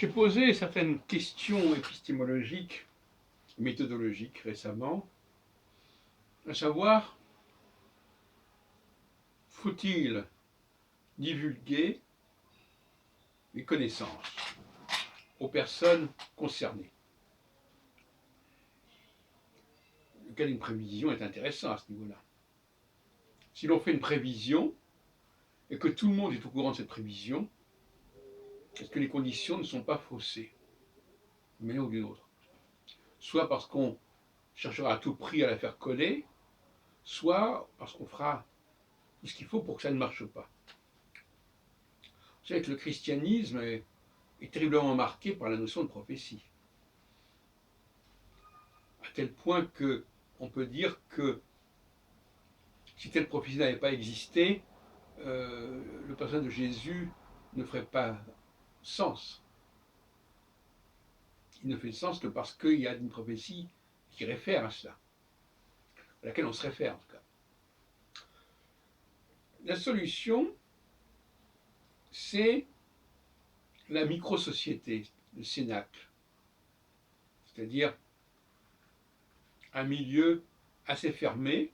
J'ai posé certaines questions épistémologiques, méthodologiques récemment, à savoir, faut-il divulguer les connaissances aux personnes concernées? Le cas d'une prévision est intéressant à ce niveau-là. Si l'on fait une prévision et que tout le monde est au courant de cette prévision, est-ce que les conditions ne sont pas faussées, d'une manière ou d'une autre? Soit parce qu'on cherchera à tout prix à la faire coller, soit parce qu'on fera tout ce qu'il faut pour que ça ne marche pas. Vous savez que le christianisme est terriblement marqué par la notion de prophétie, à tel point qu'on peut dire que si telle prophétie n'avait pas existé, le personnage de Jésus ne ferait pas sens. Il ne fait sens que parce qu'il y a une prophétie qui réfère à cela, à laquelle on se réfère en tout cas. La solution, c'est la micro-société, le cénacle, c'est-à-dire un milieu assez fermé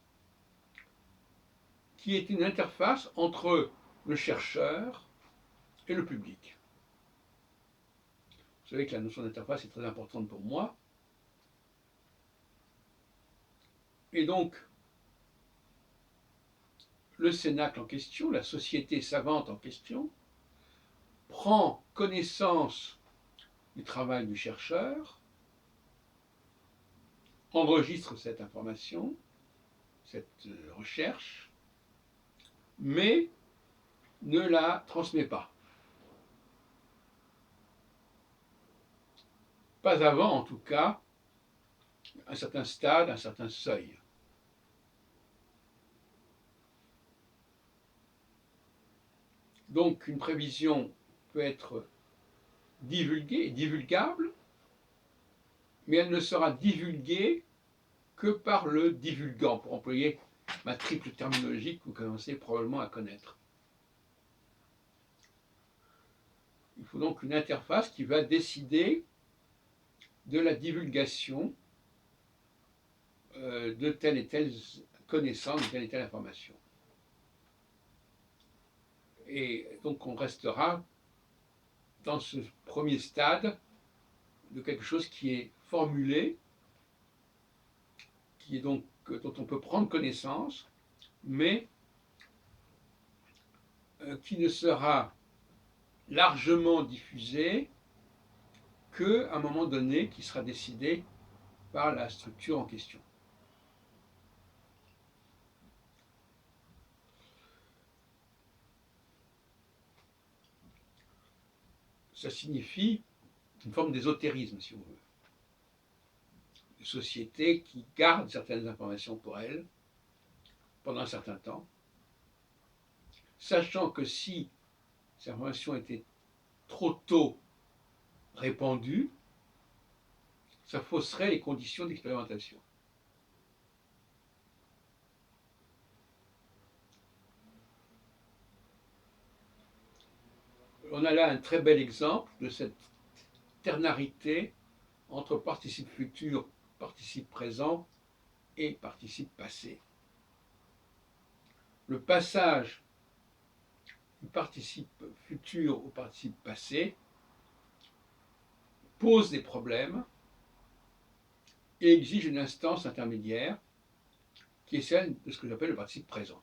qui est une interface entre le chercheur et le public. Vous savez que la notion d'interface est très importante pour moi. Et donc, le cénacle en question, la société savante en question, prend connaissance du travail du chercheur, enregistre cette information, cette recherche, mais ne la transmet pas. Pas avant, en tout cas, un certain stade, un certain seuil. Donc, une prévision peut être divulguée et divulgable, mais elle ne sera divulguée que par le divulgant, pour employer ma triple terminologie que vous commencez probablement à connaître. Il faut donc une interface qui va décider de la divulgation de telle et telle connaissance, de telle et telle information. Et donc on restera dans ce premier stade de quelque chose qui est formulé, qui est donc, dont on peut prendre connaissance, mais qui ne sera largement diffusé qu'à un moment donné qui sera décidé par la structure en question. Ça signifie une forme d'ésotérisme, si on veut. Une société qui garde certaines informations pour elle pendant un certain temps, sachant que si ces informations étaient trop tôt répandues, ça fausserait les conditions d'expérimentation. On a là un très bel exemple de cette ternarité entre participe futur, participe présent et participe passé. Le passage du participe futur au participe passé pose des problèmes et exige une instance intermédiaire qui est celle de ce que j'appelle le participe présent.